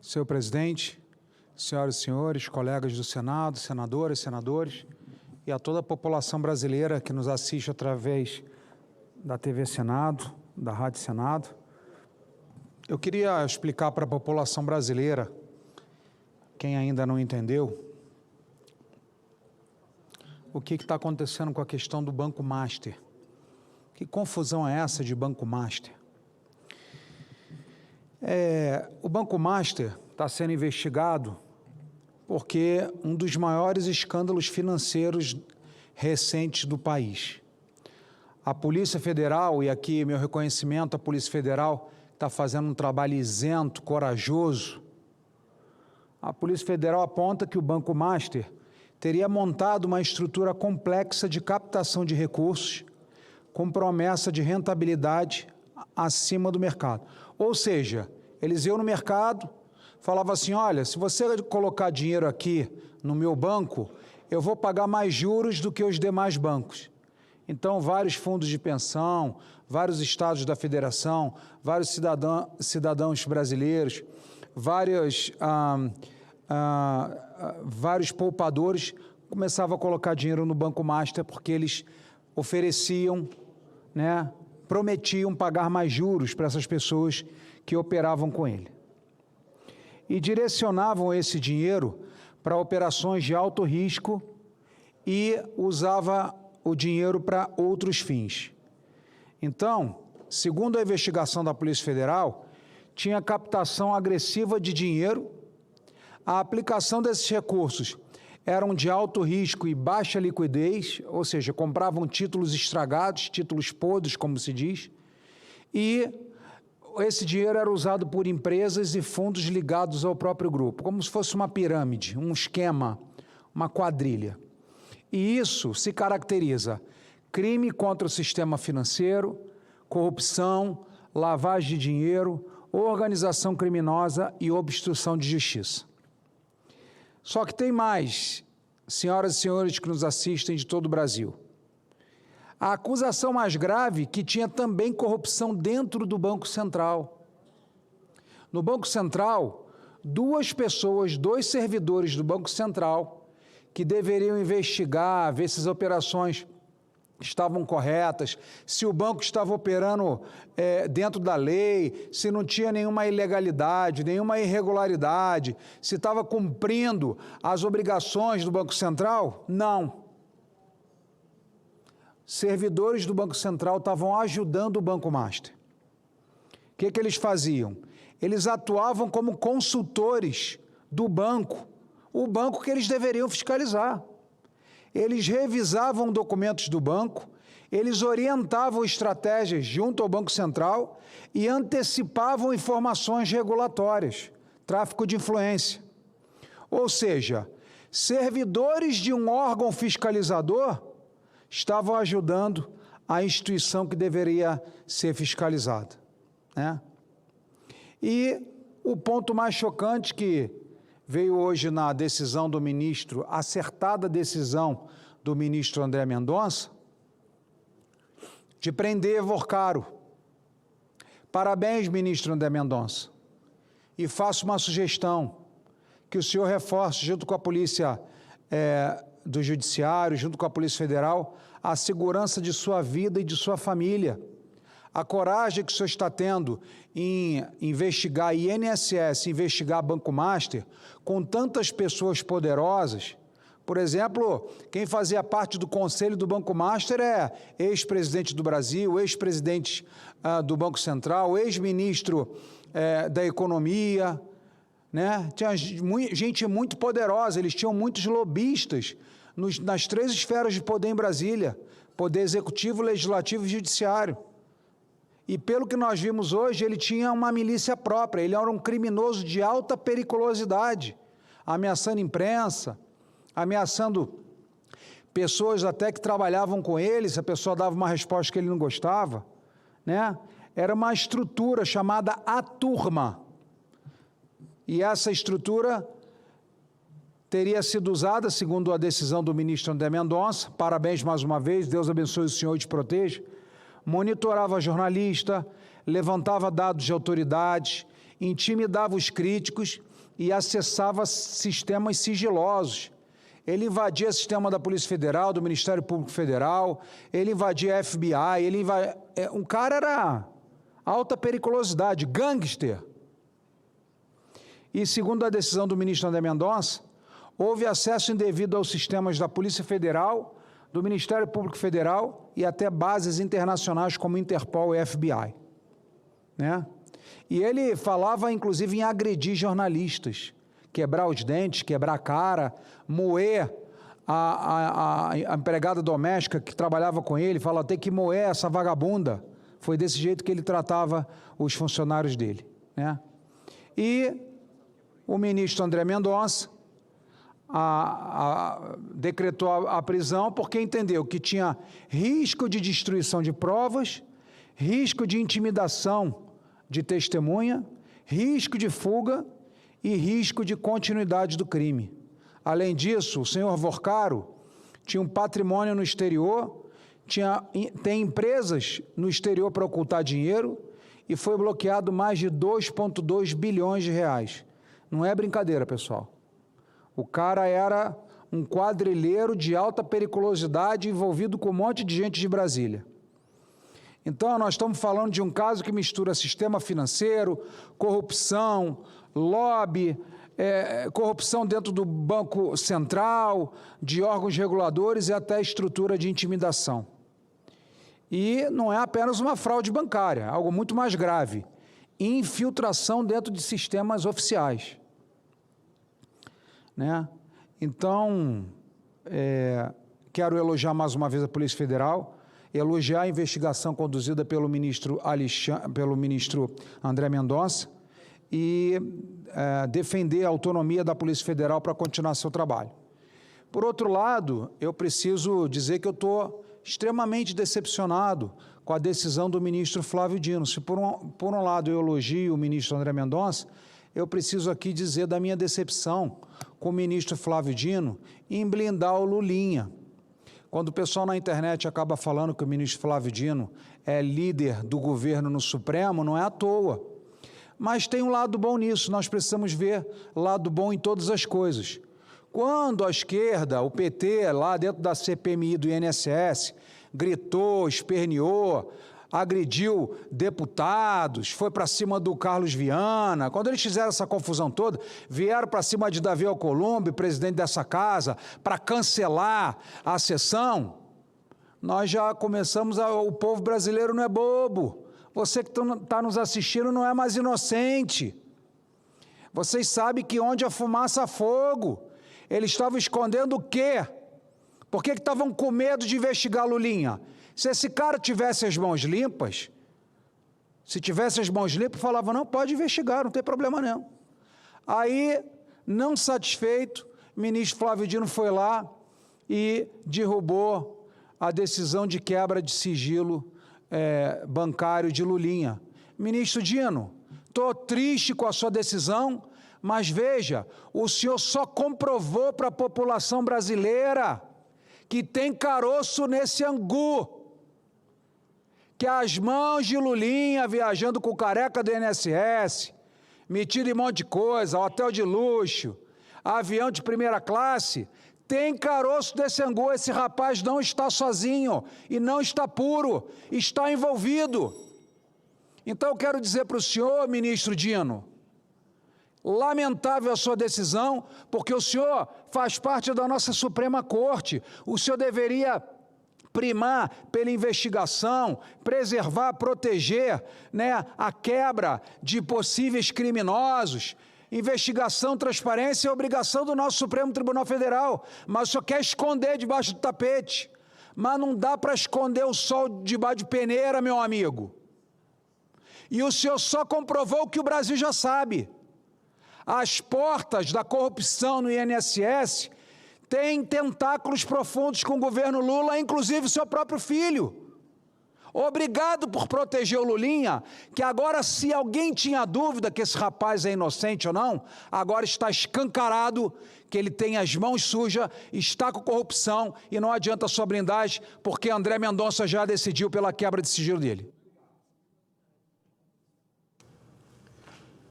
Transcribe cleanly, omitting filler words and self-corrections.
Senhor presidente, senhoras e senhores, colegas do Senado, senadoras, senadores e a toda a população brasileira que nos assiste através da TV Senado, da Rádio Senado. Eu queria explicar para a população brasileira, quem ainda não entendeu, o que está acontecendo com a questão do Banco Master. Que confusão é essa de Banco Master? O Banco Master está sendo investigado porque um dos maiores escândalos financeiros recentes do país. A Polícia Federal, e aqui meu reconhecimento à Polícia Federal, está fazendo um trabalho isento, corajoso. A Polícia Federal aponta que o Banco Master teria montado uma estrutura complexa de captação de recursos com promessa de rentabilidade acima do mercado. Ou seja, eles iam no mercado, falavam assim, olha, se você colocar dinheiro aqui no meu banco, eu vou pagar mais juros do que os demais bancos. Então, vários fundos de pensão, vários estados da federação, vários cidadãos brasileiros, vários poupadores começavam a colocar dinheiro no Banco Master porque eles ofereciam, prometiam pagar mais juros para essas pessoas que operavam com ele. E direcionavam esse dinheiro para operações de alto risco e usava o dinheiro para outros fins. Então, segundo a investigação da Polícia Federal, tinha captação agressiva de dinheiro, a aplicação desses recursos eram de alto risco e baixa liquidez, ou seja, compravam títulos estragados, títulos podres, como se diz, e esse dinheiro era usado por empresas e fundos ligados ao próprio grupo, como se fosse uma pirâmide, um esquema, uma quadrilha. E isso se caracteriza crime contra o sistema financeiro, corrupção, lavagem de dinheiro, organização criminosa e obstrução de justiça. Só que tem mais, senhoras e senhores que nos assistem de todo o Brasil. A acusação mais grave que tinha também corrupção dentro do Banco Central. No Banco Central, duas pessoas, dois servidores do Banco Central, que deveriam investigar, ver se as operações estavam corretas, se o banco estava operando dentro da lei, se não tinha nenhuma ilegalidade, nenhuma irregularidade, se estava cumprindo as obrigações do Banco Central? Não. Servidores do Banco Central estavam ajudando o Banco Master. O que eles faziam? Eles atuavam como consultores do banco, o banco que eles deveriam fiscalizar. Eles revisavam documentos do banco, eles orientavam estratégias junto ao Banco Central e antecipavam informações regulatórias, tráfico de influência. Ou seja, servidores de um órgão fiscalizador estavam ajudando a instituição que deveria ser fiscalizada, E o ponto mais chocante que veio hoje na decisão do ministro, acertada decisão do ministro André Mendonça, de prender Vorcaro. Parabéns, ministro André Mendonça. E faço uma sugestão, que o senhor reforce, junto com a Polícia do Judiciário, junto com a Polícia Federal, a segurança de sua vida e de sua família. A coragem que o senhor está tendo em investigar INSS, investigar Banco Master, com tantas pessoas poderosas. Por exemplo, quem fazia parte do conselho do Banco Master é ex-presidente do Brasil, ex-presidente do Banco Central, ex-ministro da Economia, Tinha gente muito poderosa, eles tinham muitos lobistas nas três esferas de poder em Brasília, poder executivo, legislativo e judiciário. E pelo que nós vimos hoje, ele tinha uma milícia própria, ele era um criminoso de alta periculosidade, ameaçando imprensa, ameaçando pessoas até que trabalhavam com ele, se a pessoa dava uma resposta que ele não gostava, Era uma estrutura chamada A Turma. E essa estrutura teria sido usada, segundo a decisão do ministro André Mendonça, parabéns mais uma vez, Deus abençoe o senhor e te proteja, monitorava jornalista, levantava dados de autoridades, intimidava os críticos e acessava sistemas sigilosos. Ele invadia o sistema da Polícia Federal, do Ministério Público Federal, ele invadia a FBI, um cara era alta periculosidade, gangster. E, segundo a decisão do ministro André Mendonça, houve acesso indevido aos sistemas da Polícia Federal, do Ministério Público Federal e até bases internacionais como Interpol e FBI. Né? E ele falava, inclusive, em agredir jornalistas, quebrar os dentes, quebrar a cara, moer a empregada doméstica que trabalhava com ele, fala, tem que moer essa vagabunda. Foi desse jeito que ele tratava os funcionários dele. Né? E o ministro André Mendonça decretou a prisão porque entendeu que tinha risco de destruição de provas, risco de intimidação de testemunha, risco de fuga e risco de continuidade do crime. Além disso, o senhor Vorcaro tinha um patrimônio no exterior, tem empresas no exterior para ocultar dinheiro e foi bloqueado mais de 2,2 bilhões de reais. Não é brincadeira, pessoal. O cara era um quadrilheiro de alta periculosidade envolvido com um monte de gente de Brasília. Então, nós estamos falando de um caso que mistura sistema financeiro, corrupção, lobby, corrupção dentro do Banco Central, de órgãos reguladores e até estrutura de intimidação. E não é apenas uma fraude bancária, é algo muito mais grave, infiltração dentro de sistemas oficiais. Né? Então, quero elogiar mais uma vez a Polícia Federal, elogiar a investigação conduzida pelo ministro André Mendonça e defender a autonomia da Polícia Federal para continuar seu trabalho. Por outro lado, eu preciso dizer que eu estou extremamente decepcionado com a decisão do ministro Flávio Dino. Se por um lado eu elogio o ministro André Mendonça, eu preciso aqui dizer da minha decepção com o ministro Flávio Dino em blindar o Lulinha. Quando o pessoal na internet acaba falando que o ministro Flávio Dino é líder do governo no Supremo, não é à toa. Mas tem um lado bom nisso, nós precisamos ver lado bom em todas as coisas. Quando a esquerda, o PT, lá dentro da CPMI do INSS, gritou, esperneou, agrediu deputados, foi para cima do Carlos Viana, quando eles fizeram essa confusão toda, vieram para cima de Davi Alcolumbre, presidente dessa casa, para cancelar a sessão, nós já começamos o povo brasileiro não é bobo, você que está nos assistindo não é mais inocente, vocês sabem que onde há fumaça há fogo, eles estavam escondendo o quê? Por que estavam com medo de investigar Lulinha? Se esse cara tivesse as mãos limpas, falava, não, pode investigar, não tem problema não. Aí, não satisfeito, o ministro Flávio Dino foi lá e derrubou a decisão de quebra de sigilo bancário de Lulinha. Ministro Dino, estou triste com a sua decisão, mas veja, o senhor só comprovou para a população brasileira que tem caroço nesse angu, que as mãos de Lulinha viajando com o careca do INSS, metido em um monte de coisa, hotel de luxo, avião de primeira classe, tem caroço desse angu, esse rapaz não está sozinho e não está puro, está envolvido. Então eu quero dizer para o senhor, ministro Dino, lamentável a sua decisão, porque o senhor faz parte da nossa Suprema Corte, o senhor deveria primar pela investigação, preservar, proteger, né, a quebra de possíveis criminosos. Investigação, transparência é obrigação do nosso Supremo Tribunal Federal, mas o senhor quer esconder debaixo do tapete, mas não dá para esconder o sol debaixo de peneira, meu amigo. E o senhor só comprovou o que o Brasil já sabe. As portas da corrupção no INSS têm tentáculos profundos com o governo Lula, inclusive o seu próprio filho. Obrigado por proteger o Lulinha, que agora, se alguém tinha dúvida que esse rapaz é inocente ou não, agora está escancarado que ele tem as mãos sujas, está com corrupção e não adianta a sua blindagem, porque André Mendonça já decidiu pela quebra de sigilo dele.